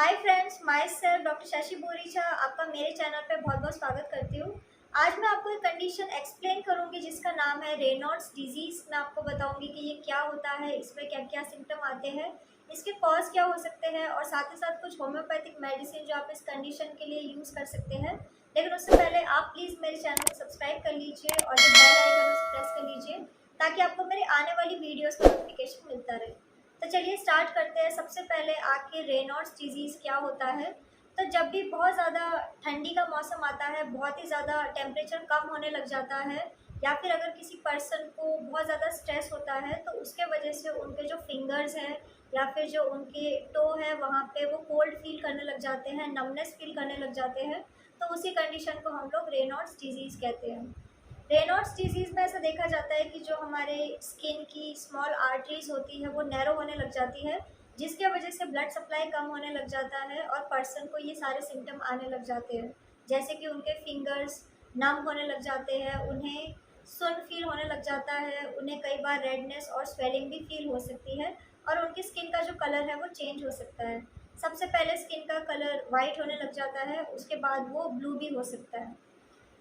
Hi friends, my self doctor Shashi Boricha आपका मेरे channel पे बहुत बहुत स्वागत करती हूँ। आज मैं आपको एक कंडीशन एक्सप्लेन करूँगी जिसका नाम है रेनॉल्ड्स डिजीज़। मैं आपको बताऊँगी कि ये क्या होता है, इसमें क्या क्या सिम्टम आते हैं, इसके कॉज क्या हो सकते हैं और साथ ही साथ कुछ होम्योपैथिक मेडिसिन जो आप इस कंडीशन के लिए यूज़ कर सकते हैं। लेकिन उससे पहले आप प्लीज़ मेरे चैनल को सब्सक्राइब कर लीजिए और जो बेल आइकन है उसे प्रेस कर लीजिए ताकि आपको मेरे आने वाली वीडियोज़ का नोटिफिकेशन मिलता रहे। तो चलिए स्टार्ट करते हैं। सबसे पहले आके रेनॉल्ड्स डिजीज़ क्या होता है। तो जब भी बहुत ज़्यादा ठंडी का मौसम आता है, बहुत ही ज़्यादा टेम्परेचर कम होने लग जाता है, या फिर अगर किसी पर्सन को बहुत ज़्यादा स्ट्रेस होता है तो उसके वजह से उनके जो फिंगर्स हैं या फिर जो उनके टो है वहाँ पे वो कोल्ड फील करने लग जाते हैं, नमनेस फील करने लग जाते हैं। तो उसी कंडीशन को हम लोग रेनॉल्ड्स डिजीज़ कहते हैं। रेनॉल्ड्स डिजीज़ में ऐसा देखा जाता है कि जो हमारे स्किन की स्मॉल आर्टरीज होती है वो नैरो होने लग जाती है, जिसके वजह से ब्लड सप्लाई कम होने लग जाता है और पर्सन को ये सारे सिम्टम आने लग जाते हैं, जैसे कि उनके फिंगर्स नम होने लग जाते हैं, उन्हें सुन फील होने लग जाता है, उन्हें कई बार रेडनेस और स्वेलिंग भी फील हो सकती है और उनकी स्किन का जो कलर है वो चेंज हो सकता है। सबसे पहले स्किन का कलर वाइट होने लग जाता है, उसके बाद वो ब्लू भी हो सकता है।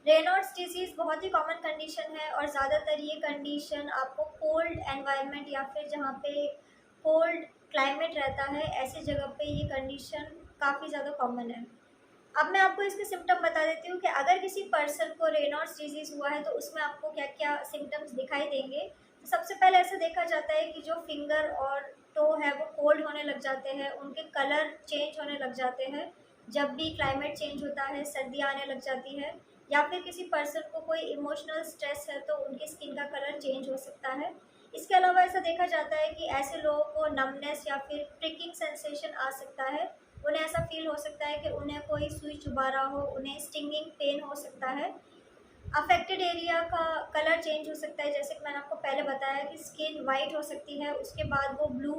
रेनॉल्ड्स डिजीज़ बहुत ही कॉमन कंडीशन है और ज़्यादातर ये कंडीशन आपको कोल्ड एनवायरनमेंट या फिर जहाँ पे कोल्ड क्लाइमेट रहता है ऐसी जगह पे ये कंडीशन काफ़ी ज़्यादा कॉमन है। अब मैं आपको इसके सिम्टम बता देती हूँ कि अगर किसी पर्सन को रेनॉल्ड्स डिजीज़ हुआ है तो उसमें आपको क्या क्या सिम्टम्स दिखाई देंगे। तो सबसे पहले ऐसा देखा जाता है कि जो फिंगर और टो है वो कोल्ड होने लग जाते हैं, उनके कलर चेंज होने लग जाते हैं। जब भी क्लाइमेट चेंज होता है, सर्दियाँ आने लग जाती है या फिर किसी पर्सन को कोई इमोशनल स्ट्रेस है तो उनकी स्किन का कलर चेंज हो सकता है। इसके अलावा ऐसा देखा जाता है कि ऐसे लोगों को नमनेस या फिर प्रिकिंग सेंसेशन आ सकता है। उन्हें ऐसा फील हो सकता है कि उन्हें कोई सुई चुभा रहा हो, उन्हें स्टिंगिंग पेन हो सकता है। अफेक्टेड एरिया का कलर चेंज हो सकता है, जैसे कि मैंने आपको पहले बताया कि स्किन वाइट हो सकती है, उसके बाद वो ब्लू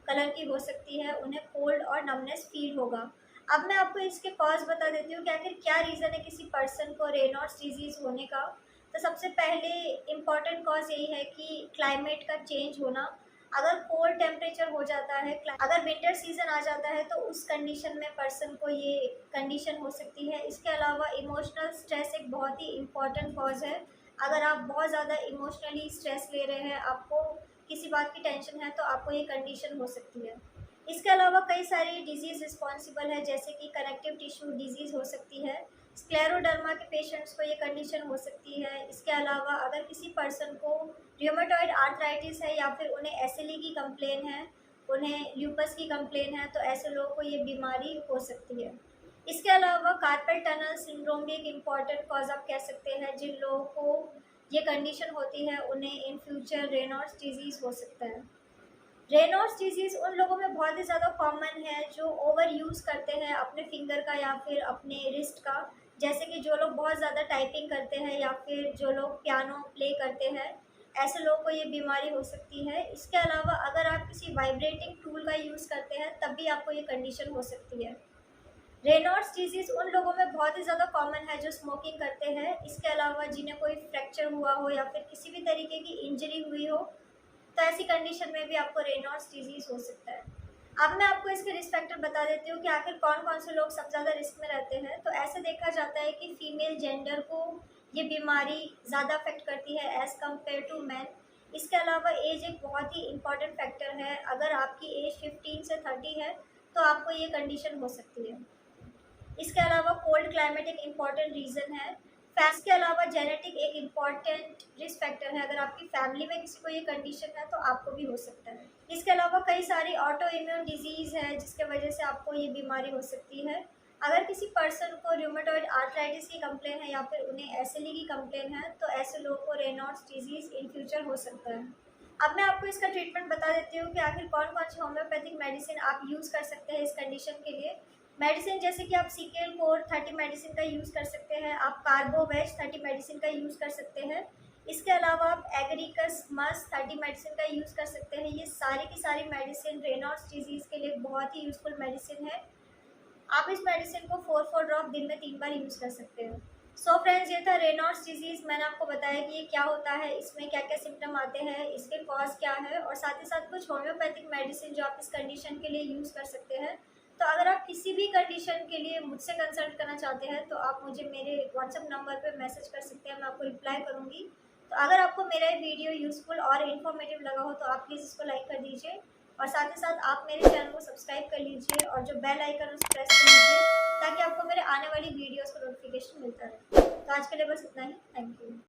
कलर की हो सकती है, उन्हें कोल्ड और नमनेस फील होगा। अब मैं आपको इसके कॉज बता देती हूँ कि आखिर क्या रीज़न है किसी पर्सन को रेनॉल्ड्स डिजीज़ होने का। तो सबसे पहले इम्पॉर्टेंट कॉज यही है कि क्लाइमेट का चेंज होना। अगर कोल्ड टेम्परेचर हो जाता है, अगर विंटर सीजन आ जाता है तो उस कंडीशन में पर्सन को ये कंडीशन हो सकती है। इसके अलावा इमोशनल स्ट्रेस एक बहुत ही इम्पॉर्टेंट कॉज है। अगर आप बहुत ज़्यादा इमोशनली स्ट्रेस ले रहे हैं, आपको किसी बात की टेंशन है तो आपको ये कंडीशन हो सकती है। इसके अलावा कई सारी डिजीज़ रिस्पॉन्सिबल है, जैसे कि कनेक्टिव टिश्यू डिजीज़ हो सकती है, स्क्लेरोडर्मा के पेशेंट्स को ये कंडीशन हो सकती है। इसके अलावा अगर किसी पर्सन को र्यूमेटॉइड आर्थराइटिस है या फिर उन्हें एसएलई की कंप्लेन है, उन्हें ल्यूपस की कंप्लेन है, तो ऐसे लोगों को ये बीमारी हो सकती है। इसके अलावा कार्पल टनल सिंड्रोम भी एक इम्पॉर्टेंट कॉज आप कह सकते हैं। जिन लोगों को ये कंडीशन होती है उन्हें इन फ्यूचर रेनॉल्ड्स डिजीज़ हो सकता है। रेनॉल्ड्स डिजीज़ उन लोगों में बहुत ही ज़्यादा कॉमन है जो ओवर यूज़ करते हैं अपने फिंगर का या फिर अपने रिस्ट का, जैसे कि जो लोग बहुत ज़्यादा टाइपिंग करते हैं या फिर जो लोग पियानो प्ले करते हैं, ऐसे लोगों को ये बीमारी हो सकती है। इसके अलावा अगर आप किसी वाइब्रेटिंग टूल का यूज़ करते हैं तब भी आपको ये कंडीशन हो सकती है। रेनॉल्ड्स डिजीज़ उन लोगों में बहुत ही ज़्यादा कॉमन है जो स्मोकिंग करते हैं। इसके अलावा जिन्हें कोई फ्रैक्चर हुआ हो या फिर किसी भी तरीके की इंजरी हुई हो, तो ऐसी कंडीशन में भी आपको रेनॉल्ड्स डिजीज़ हो सकता है। अब मैं आपको इसके रिस्क फैक्टर बता देती हूँ कि आखिर कौन-कौन से लोग सबसे ज़्यादा रिस्क में रहते हैं। तो ऐसे देखा जाता है कि फीमेल जेंडर को ये बीमारी ज़्यादा अफेक्ट करती है एज़ कम्पेयर टू मैन। इसके अलावा एज एक बहुत ही इम्पॉर्टेंट फैक्टर है। अगर आपकी एज 15 से 30 है तो आपको ये कंडीशन हो सकती है। इसके अलावा कोल्ड क्लाइमेट एक इम्पॉर्टेंट रीज़न है। फैट्स के अलावा जेनेटिक एक इम्पॉर्टेंट रिस्क फैक्टर है। अगर आपकी फैमिली में किसी को ये कंडीशन है तो आपको भी हो सकता है। इसके अलावा कई सारी ऑटो इम्यून डिजीज़ है जिसके वजह से आपको ये बीमारी हो सकती है। अगर किसी पर्सन को र्यूमेटॉइड आर्थराइटिस की कंप्लेन है या फिर उन्हें एसएलई की कंप्लेन है तो ऐसे लोगों को रेनॉल्ड्स डिजीज़ इन फ्यूचर हो सकता है। अब मैं आपको इसका ट्रीटमेंट बता देती हूँ कि आखिर कौन-कौन सी होम्योपैथिक मेडिसिन आप यूज़ कर सकते हैं इस कंडीशन के लिए। मेडिसिन जैसे कि आप सीकेल कोर 30 मेडिसिन का यूज़ कर सकते हैं, आप कार्बोवेज 30 मेडिसिन का यूज़ कर सकते हैं। इसके अलावा आप एग्रीकस मस 30 मेडिसिन का यूज़ कर सकते हैं। ये सारी की सारी मेडिसिन रेनॉल्ड्स डिजीज़ के लिए बहुत ही यूज़फुल मेडिसिन है। आप इस मेडिसिन को 4 ड्रॉप दिन में 3 बार यूज़ कर सकते हो। सो फ्रेंड्स, ये था रेनॉल्ड्स डिजीज़। मैंने आपको बताया कि ये क्या होता है, इसमें क्या क्या सिम्टम आते हैं, इसके कॉज क्या है और साथ ही साथ कुछ होम्योपैथिक मेडिसिन जो आप इस कंडीशन के लिए यूज़ कर सकते हैं। तो अगर आप किसी भी कंडीशन के लिए मुझसे कंसल्ट करना चाहते हैं तो आप मुझे मेरे व्हाट्सएप नंबर पे मैसेज कर सकते हैं, मैं आपको रिप्लाई करूँगी। तो अगर आपको मेरा ये वीडियो यूज़फुल और इन्फॉर्मेटिव लगा हो तो आप प्लीज़ इसको लाइक कर दीजिए और साथ ही साथ आप मेरे चैनल को सब्सक्राइब कर लीजिए और जो बेल आइकन है उसे प्रेस कर लीजिए ताकि आपको मेरे आने वाली वीडियोज़ का नोटिफिकेशन मिलता रहे। तो आज के लिए बस इतना ही। Thank you.